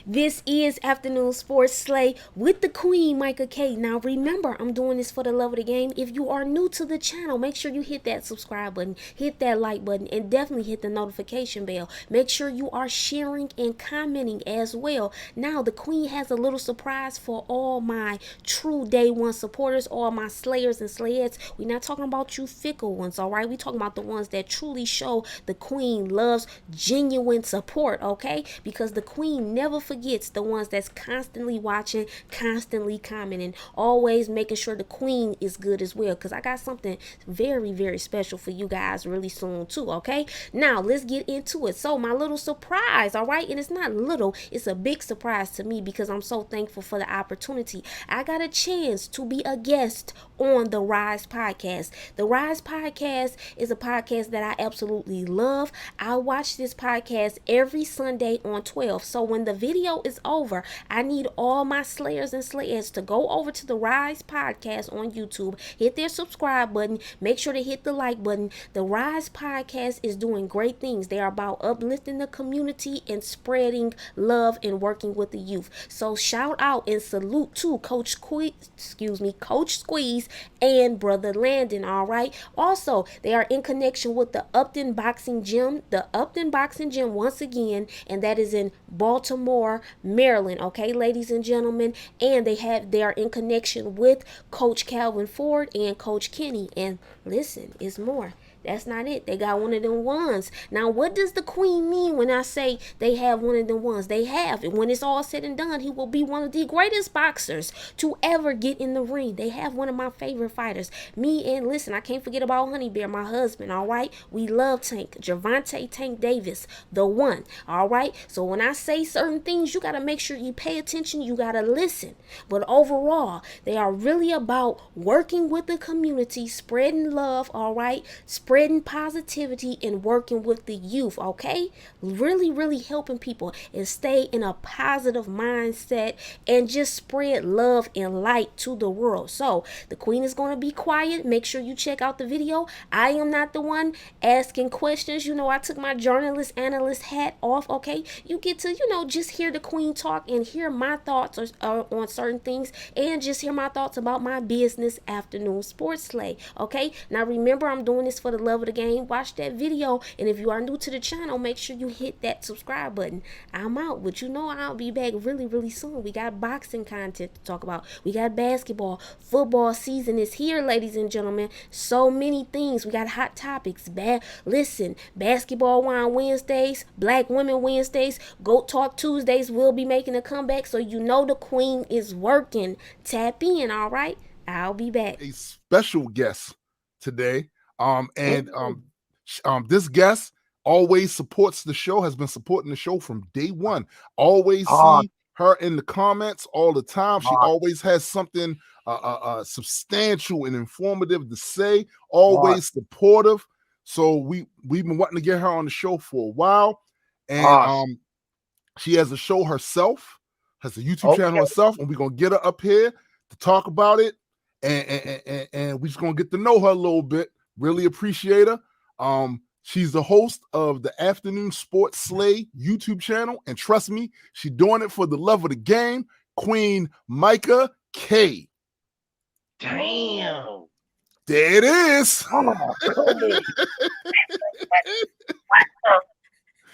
This is Afternoon Sports Slay with the Queen, Micah K. Now remember, I'm doing this for the love of the game. If you are new to the channel, make sure you hit that subscribe button, hit that like button, and definitely hit the notification bell. Make sure you are sharing and commenting as well. Now, the Queen has a little surprise for all my true day one supporters, all my slayers and slayettes. We're not talking about you fickle ones, all right? We're talking about the ones that truly show the Queen loves genuine support, okay? Because the Queen never forgets the ones that's constantly watching, constantly commenting, always making sure the Queen is good as well. Because I got something very, very special for you guys really soon too, okay? Now, let's get into it. So, my little surprise, all right? And it's not little, it's a big surprise to me because I'm so thankful for the opportunity. I got a chance to be a guest on the Rize Podcast. The Rize Podcast is a podcast that I absolutely love. I watch this podcast every Sunday on 12. So when the video is over, I need all my slayers and slayers to go over to the Rize Podcast on YouTube, hit their subscribe button, make sure to hit the like button. The Rize Podcast is doing great things. They are about uplifting the community and spreading love and working with the youth. So shout out and salute to Coach Squeeze and Brother Landon, all right? Also, they are in connection with the Upton Boxing Gym. The Upton Boxing Gym, once again, and that is in Baltimore, Maryland, okay, ladies and gentlemen. And they are in connection with Coach Calvin Ford and Coach Kenny. And listen, it's more. That's not it. They got one of them ones. Now, what does the Queen mean when I say they have one of them ones? They have. And when it's all said and done, he will be one of the greatest boxers to ever get in the ring. They have one of my favorite fighters. Me and, listen, I can't forget about Honey Bear, my husband, all right? We love Tank. Gervonta Tank Davis, the one, all right? So when I say certain things, you got to make sure you pay attention. You got to listen. But overall, they are really about working with the community, spreading love, all right? Spreading positivity and working with the youth, okay? Really, really helping people and stay in a positive mindset and just spread love and light to the world. So, the Queen is going to be quiet. Make sure you check out the video. I am not the one asking questions. You know, I took my journalist, analyst hat off, okay? You get to, just hear the Queen talk and hear my thoughts on certain things and just hear my thoughts about my business, Afternoon Sports Slay, okay? Now, remember, I'm doing this for the love of the game. Watch that video, and if you are new to the channel, make sure you hit that subscribe button. I'm out, but I'll be back really, really soon. We got boxing content to talk about. We got basketball. Football season is here, ladies and gentlemen. So many things. We got hot topics. Listen, Basketball Wine Wednesdays, Black Women Wednesdays, Goat Talk Tuesdays will be making a comeback, so the Queen is working. Tap in, all right? I'll be back. A special guest today. This guest always supports the show, has been supporting the show from day one. Always see her in the comments all the time. She always has something substantial and informative to say, always supportive. So we've been wanting to get her on the show for a while. And she has a show herself, has a YouTube channel herself, and we're gonna get her up here to talk about it. And we're just gonna get to know her a little bit. Really appreciate her. She's the host of the Afternoon Sports Slay YouTube channel, and trust me, she's doing it for the love of the game. Queen Micah K. Damn. There it is. What the?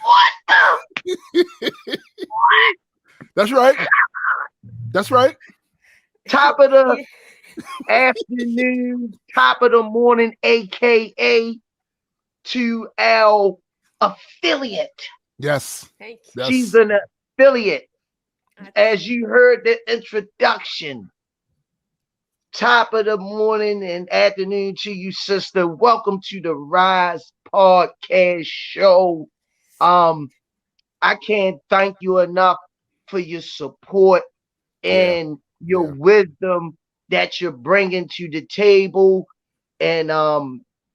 What? That's right. That's right. Top of the afternoon, top of the morning, aka to our affiliate. Yes. Thank you. Yes. She's an affiliate. As you heard the introduction, top of the morning and afternoon to you, sister. Welcome to the Rize Podcast show. I can't thank you enough for your support and your wisdom that you're bringing to the table, and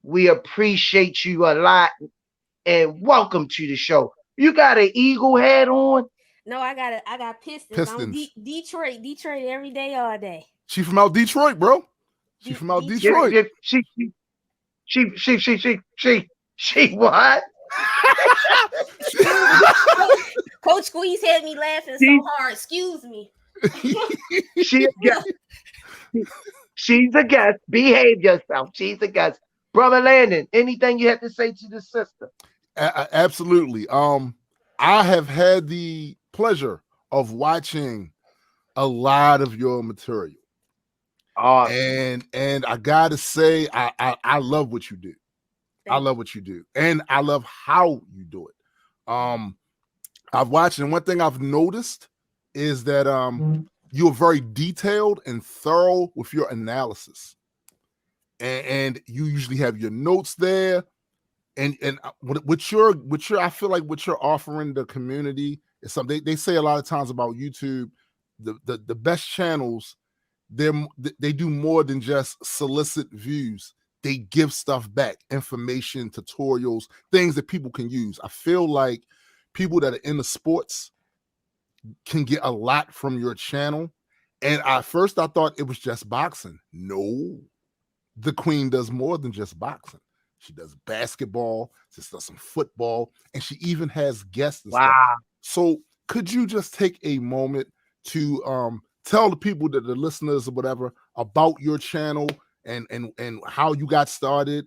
we appreciate you a lot. And welcome to the show. You got an eagle hat on? No, I got Pistons. I'm Detroit every day, all day. She from out Detroit, bro. She from out Detroit. She what? Coach Squeeze had me laughing so hard. Excuse me. She's a guest. Behave yourself. She's a guest. Brother Landon, anything you have to say to the sister? Absolutely. I have had the pleasure of watching a lot of your material. Awesome. And I gotta say, I love what you do. I love what you do, and I love how you do it. I've watched, and one thing I've noticed is that you're very detailed and thorough with your analysis, and you usually have your notes there. And what you're I feel like what you're offering the community is something they say a lot of times about YouTube. The best channels, they do more than just solicit views. They give stuff back, information, tutorials, things that people can use. I feel like people that are in the sports can get a lot from your channel. And at first I thought it was just boxing. No, the queen does more than just boxing. She does basketball, she does some football, and she even has guests and stuff. So could you just take a moment to tell the people, that the listeners or whatever, about your channel and how you got started?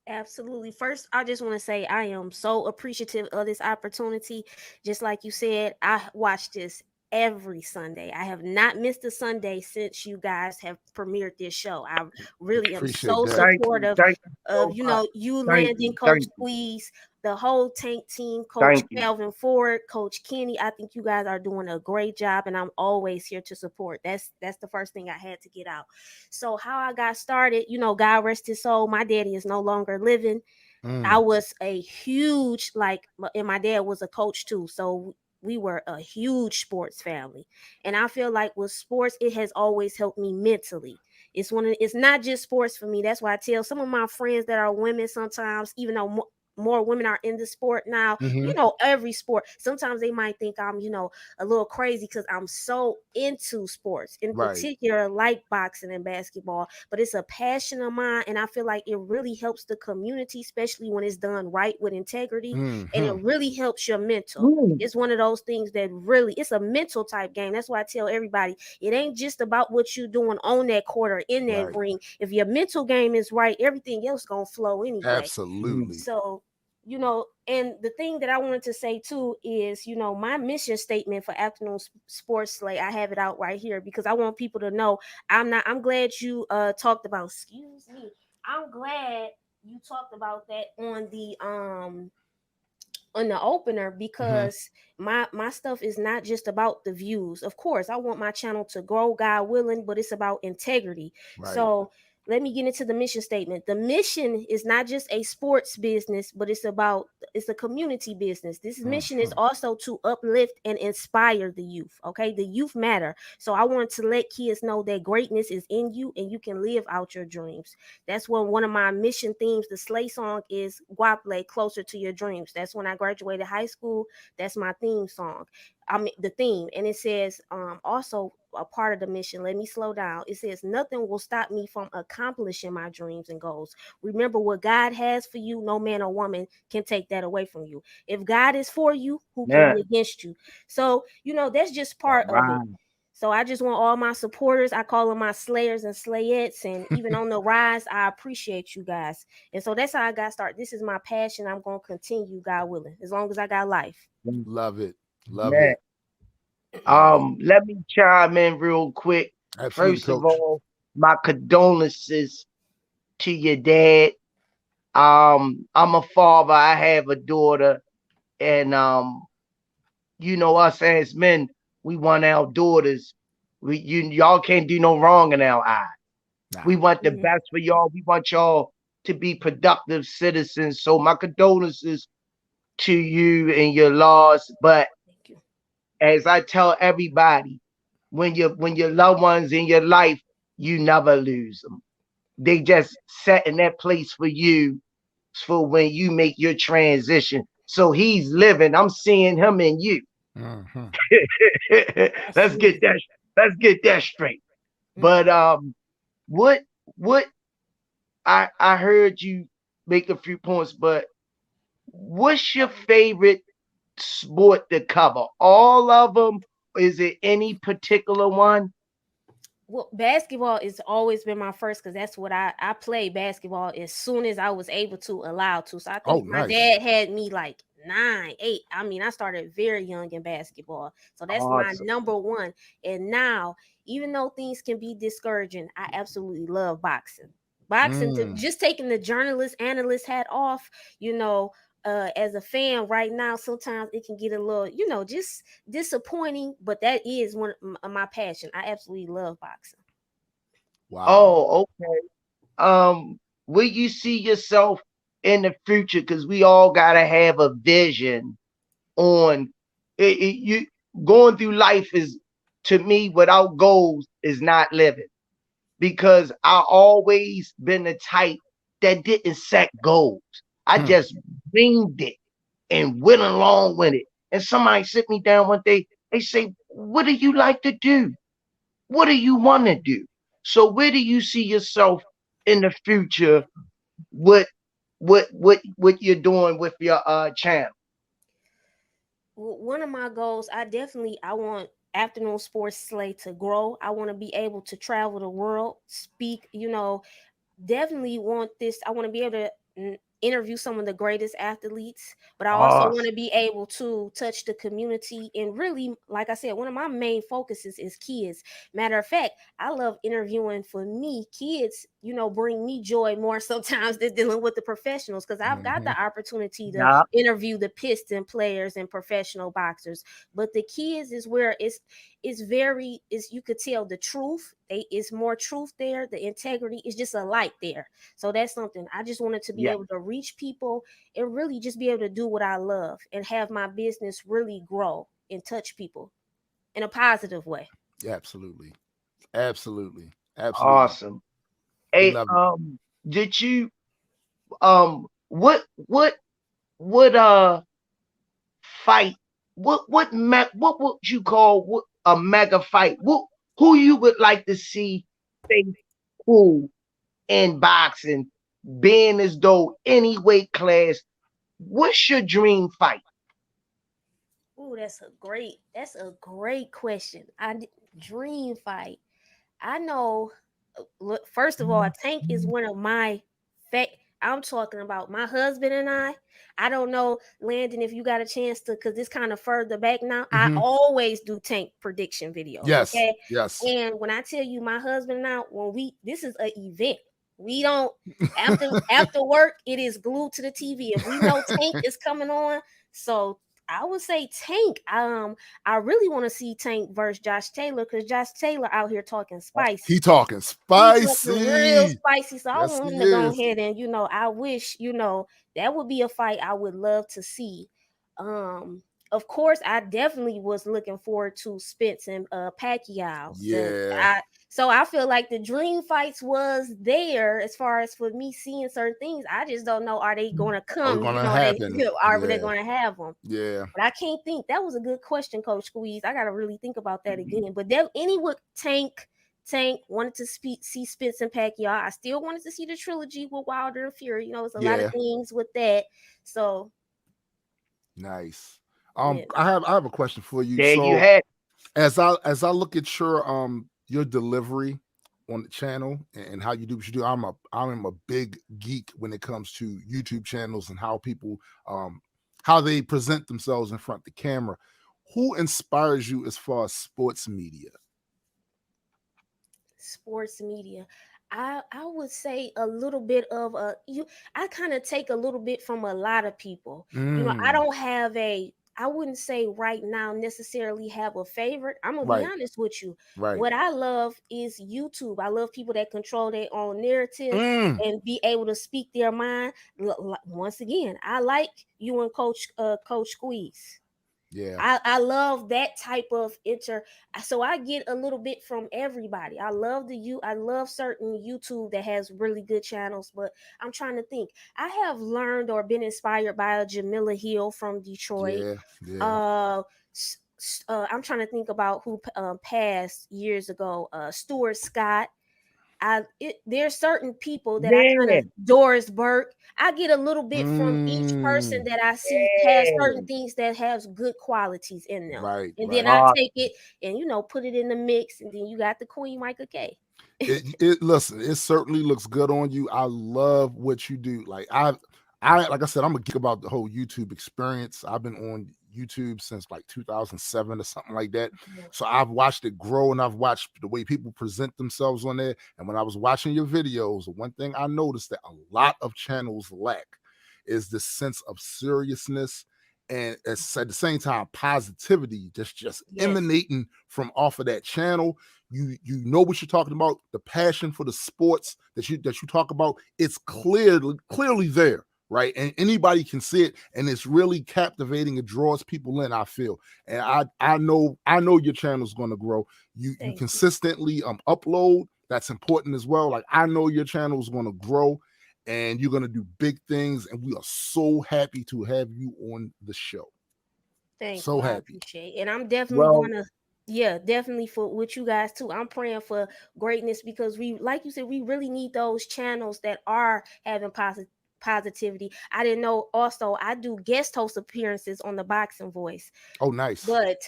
Absolutely. First, I just want to say I am so appreciative of this opportunity. Just like you said, I watch this every Sunday. I have not missed a Sunday since you guys have premiered this show. I really am so supportive of, you Landon, Coach Squeeze, the whole Tank team, Coach Calvin Ford, Coach Kenny. I think you guys are doing a great job, and I'm always here to support. That's the first thing I had to get out. So how I got started, God rest his soul, my daddy is no longer living. I was a huge, and my dad was a coach too. So we were a huge sports family. And I feel like with sports, it has always helped me mentally. It's not just sports for me. That's why I tell some of my friends that are women sometimes, even though more women are in the sport now, every sport, sometimes they might think I'm, a little crazy because I'm so into sports, in particular, like boxing and basketball, but it's a passion of mine. And I feel like it really helps the community, especially when it's done right with integrity. And it really helps your mental. It's one of those things that really, it's a mental type game. That's why I tell everybody, it ain't just about what you're doing on that court or in that ring. If your mental game is right, everything else gonna flow anyway. Absolutely. So, and the thing that I wanted to say too is, my mission statement for Afternoon Sports Slate, I have it out right here because I want people to know I'm glad you talked about, excuse me, I'm glad you talked about that on the opener, because my stuff is not just about the views. Of course, I want my channel to grow, God willing, but it's about integrity. So let me get into the mission statement. The mission is not just a sports business, but it's a community business. This mission is also to uplift and inspire the youth. Okay, the youth matter. So I want to let kids know that greatness is in you and you can live out your dreams. That's one of my mission themes. The Slay song is Guaple, Closer to Your Dreams. That's when I graduated high school. That's my theme song. The theme. And it says also a part of the mission. Let me slow down. It says, nothing will stop me from accomplishing my dreams and goals. Remember, what God has for you, no man or woman can take that away from you. If God is for you, who can be against you? So, that's just part of it. So I just want all my supporters, I call them my slayers and slayettes, and even on the rise, I appreciate you guys. And so that's how I got started. This is my passion. I'm going to continue, God willing, as long as I got life. Love it. Love it. Let me chime in real quick. Absolutely, First of all, my condolences to your dad. I'm a father. I have a daughter, and us as men, we want our daughters. Y'all can't do no wrong in our eyes. We want the best for y'all. We want y'all to be productive citizens. So my condolences to you and your loss. But as I tell everybody, when your loved ones in your life, you never lose them. They just set in that place for you for when you make your transition. So he's living. I'm seeing him in you. Let's get that straight. But what I heard you make a few points, but what's your favorite sport to cover? All of them? Is it any particular one? Well, basketball has always been my first because that's what I played basketball as soon as I was able to allow to. So I Oh, think my nice. dad had me like 9, 8. I mean, I started very young in basketball. So that's my Awesome. number one. And now, even though things can be discouraging, I absolutely love boxing. Boxing to Mm. just taking the journalist analyst hat off, you know, as a fan right now, sometimes it can get a little, just disappointing, but that is one of my passion. I absolutely love boxing. Wow. Oh, okay. Will you see yourself in the future? Because we all gotta have a vision on you going through life is, to me, without goals is not living. Because I always been the type that didn't set goals. I Hmm. just dreamed it and went along with it. And somebody sit me down one day, they say, what do you like to do? What do you want to do? So where do you see yourself in the future with what you're doing with your channel? One of my goals, I want afternoon sports slate to grow. I want to be able to travel the world, speak, definitely want this. I want to be able to interview some of the greatest athletes, but I also want Awesome. to be able to touch the community. And really, like I said, one of my main focuses is kids. Matter of fact, I love interviewing for me. Kids, bring me joy more sometimes than dealing with the professionals because I've got Hmm. the opportunity to Yeah. interview the piston players and professional boxers. But the kids is where it's very is you could tell the truth. It's more truth there. The integrity is just a light there. So that's something I just wanted to be Yeah. able to reach people and really just be able to do what I love and have my business really grow and touch people in a positive way. Yeah, absolutely. Absolutely. Absolutely. Awesome. We Hey, love it. did you what fight, what would you call a mega fight? Who you would like to see face who in boxing, being as though any weight class? What's your dream fight? Ooh, that's a great question. Dream fight. I know. Look, first of all, Tank is one of my. I'm talking about my husband and I. I don't know, Landon, if you got a chance to, because this kind of further back now. I Hmm. always do Tank prediction videos. Yes. Okay, Yes. and when I tell you, my husband and I, this is an event. We don't after work. It is glued to the TV. If we know Tank is coming on, so I would say Tank. I really want to see Tank versus Josh Taylor because Josh Taylor out here talking He spicy. talking He talking real spicy. spicy. So I Yes, want he him to go is. ahead and I wish that would be a fight I would love to see. Of course, I definitely was looking forward to Spence and Pacquiao. Yeah. I feel like the dream fights was there as far as for me seeing certain things. I just don't know, are they going to Are come? gonna They happen. are they Yeah. going to have them? Yeah. But I can't think. That was a good question, Coach Squeeze. I got to really think about that again. But any would Tank wanted to see Spence and Pacquiao. I still wanted to see the trilogy with Wilder and Fury. It's a lot of Yeah. things with that. So Nice. yeah. I have a question for you. There you So have. as I look at your delivery on the channel and how you do what you do, I'm a big geek when it comes to YouTube channels and how they present themselves in front of the camera. Who inspires you as far as sports media? Sports media. I would say a little bit of I kind of take a little bit from a lot of people. I Mm, don't have I wouldn't say right now necessarily have a favorite. I'm gonna be right, honest with you. right. What I love is YouTube. I love people that control their own narrative Mm, and be able to speak their mind. Once again, I like you and Coach Squeeze. yeah, I love that type of so I get a little bit from everybody. I love certain YouTube that has really good channels, but I'm trying to think. I have learned or been inspired by a Jamila Hill from Detroit. yeah, yeah. Uh I'm trying to think about who passed years ago. Stuart Scott. There's certain people that I kind of Doris Burke. I get a little bit from each person that I see has certain things that has good qualities in them. Right. And right. then I take it and put it in the mix, and then you got the Queen Micah K. Listen, it certainly looks good on you. I love what you do. Like I like I said, I'm a geek about the whole YouTube experience. I've been on YouTube since like 2007 or something like that. So I've watched it grow, and I've watched the way people present themselves on there. And when I was watching your videos, one thing I noticed that a lot of channels lack is this sense of seriousness and at the same time positivity just emanating from off of that channel. You know what you're talking about. The passion for the sports that you talk about, it's clearly there, right? And anybody can see it, and it's really captivating. It draws people in, I feel. And I know your channel's going to grow. You consistently upload. That's important as well. Like I know your channel is going to grow, and you're going to do big things, and we are so happy to have you on the show. Thanks. So happy. I appreciate it. And I'm definitely going to definitely for with you guys too. I'm praying for greatness, because we, like you said, we really need those channels that are having positivity. I didn't know also I do guest host appearances on the Boxing Voice. Oh, nice. But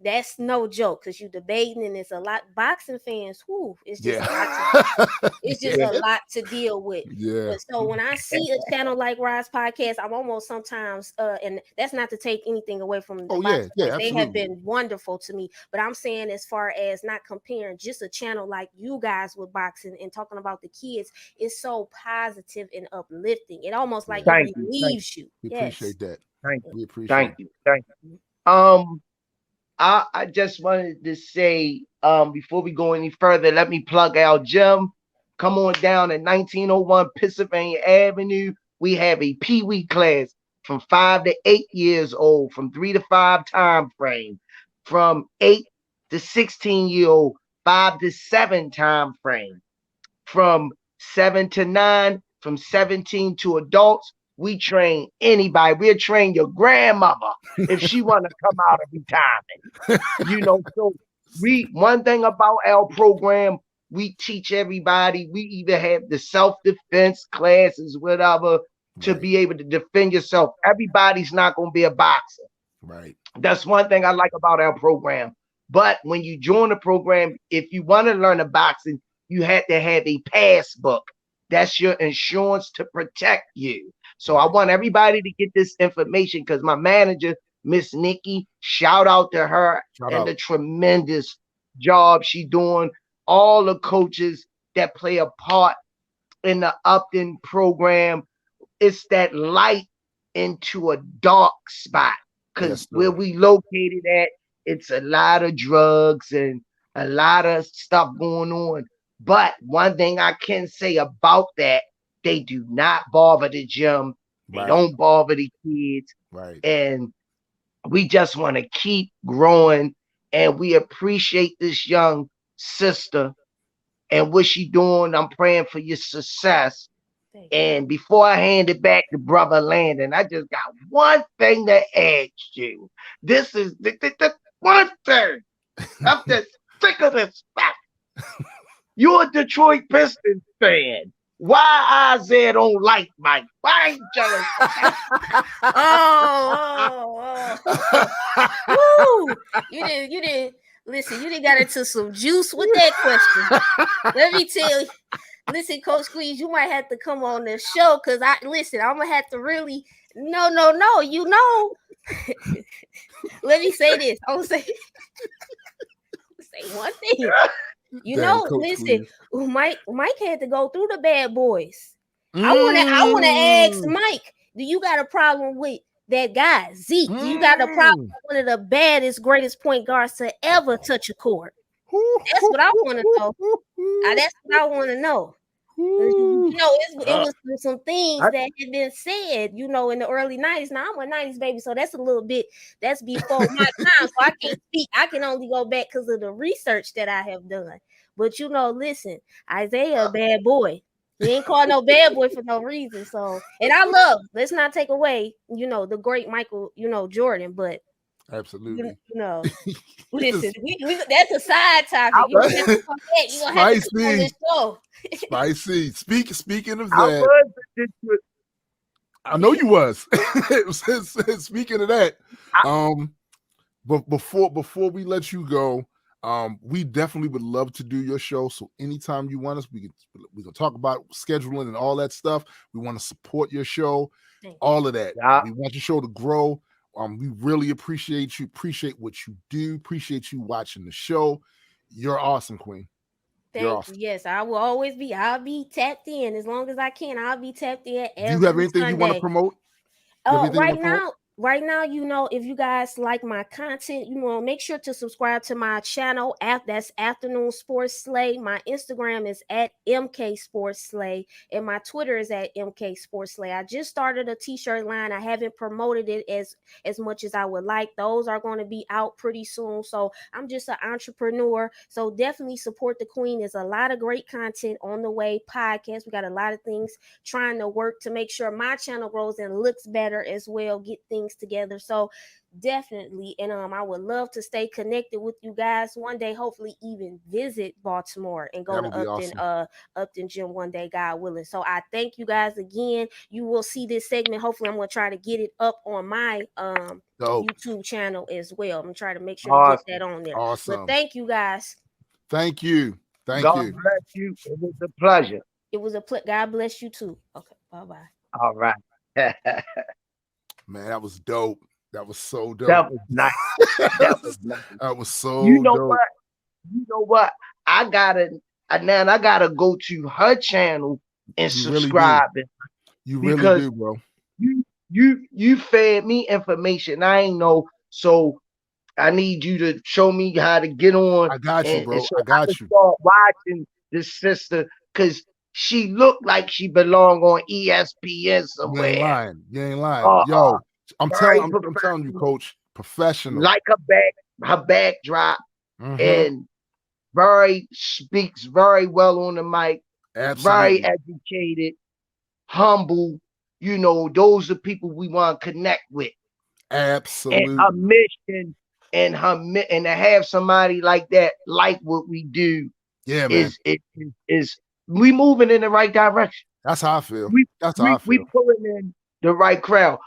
that's no joke, because you debating, and it's a lot. Boxing fans, it's just a lot it's just a lot to deal with. But so when I see a channel like Rize Podcast, I'm almost sometimes and that's not to take anything away from the Boxing Voice. They have been wonderful to me. But I'm saying, as far as not comparing just a channel like you guys with boxing and talking about the kids, it's so positive and uplifting. It almost like it relieves you. We appreciate that. We appreciate Thank you. I just wanted to say, before we go any further, let me plug our gym. Come on down at 1901 Pennsylvania Avenue. We have a Pee-wee class from 5 to 8 years old, from 3 to 5 time frame, from 8 to 16-year-old, 5 to 7 time frame, from 7 to 9, from 17 to adults. We train anybody. We'll train your grandmother if she want to come out of retirement. So one thing about our program, we teach everybody. We either have the self-defense classes, whatever, to be able to defend yourself. Everybody's not going to be a boxer. Right. That's one thing I like about our program. But when you join the program, if you want to learn a boxing, you have to have a passbook. That's your insurance to protect you. So I want everybody to get this information, because my manager, Miss Nikki, shout out to her and the tremendous job she doing. All the coaches that play a part in the Upton program, it's that light into a dark spot, because where we located at, it's a lot of drugs and a lot of stuff going on. But one thing I can say about that, they do not bother the gym. They don't bother the kids. Right. And we just want to keep growing. And we appreciate this young sister and what she doing. I'm praying for your success. And before I hand it back to Brother Landon, I just got one thing to ask you. This is the one thing. I'm just sick of this stuff. You're a Detroit Pistons fan. Why Isaiah don't like Mike? Why ain't jealous? You didn't listen. You didn't got into some juice with that question. Let me tell you. Listen, Coach Squeeze, you might have to come on the show, because I'm gonna have to really no. Let me say this. I'm gonna say one thing. Listen, Mike had to go through the bad boys. I wanna ask Mike, do you got a problem with that guy, Zeke? Do you got a problem with one of the baddest, greatest point guards to ever touch a court? That's what I want to know. That's what I want to know. It was some things that had been said, in the early 90s. Now I'm a 90s baby, so that's before my time. So I can't speak. I can only go back because of the research that I have done. But listen, Isaiah, a bad boy. He ain't called no bad boy for no reason. So, and I love, let's not take away, the great Michael, Jordan, but Absolutely. No. Listen, that's a side topic. You gonna have to come back. You gonna have to come on this show. Spicy. Speaking of I that, was I know you was. Speaking of that, but before we let you go, we definitely would love to do your show. So anytime you want us, we can talk about scheduling and all that stuff. We want to support your show, all of that. Yeah. We want your show to grow. We really appreciate you. Appreciate what you do. Appreciate you watching the show. You're awesome, Queen. Thank you. Yes, I will always be. I'll be tapped in as long as I can. I'll be tapped in every Do you have anything Sunday. you want to promote? Right now, if you guys like my content, make sure to subscribe to my channel. That's Afternoon Sports Slay. My Instagram is at MK Sports Slay, and my Twitter is at MK Sports Slay. I just started a t-shirt line. I haven't promoted it as much as I would like. Those are going to be out pretty soon. So I'm just an entrepreneur. So definitely support the Queen. There's a lot of great content on the way. Podcast. We got a lot of things trying to work to make sure my channel grows and looks better as well. Get things together. So definitely, and I would love to stay connected with you guys one day, hopefully even visit Baltimore and go to Upton Gym one day, God willing. So I thank you guys again. You will see this segment. Hopefully I'm going to try to get it up on my YouTube channel as well. I'm going to try to make sure to get that on there. Awesome. But thank you guys. Thank you. God bless you. It was a pleasure. It was a God bless you too. Okay. Bye-bye. All right. Man, that was dope. That was so dope. That was nice. That was so dope. What? You know what? I gotta go to her channel and subscribe. You really do, bro. You fed me information I ain't know, so I need you to show me how to get on. I got you, bro. So I got you. Start watching this sister because she looked like she belonged on ESPN somewhere. You ain't lying. Yo, I'm telling you, Coach, professional. Like her backdrop, and speaks very well on the mic. Absolutely. Very educated, humble. Those are people we want to connect with. Absolutely. And her mission and to have somebody like that, like what we do, is we moving in the right direction. That's how I feel. We pulling in the right crowd.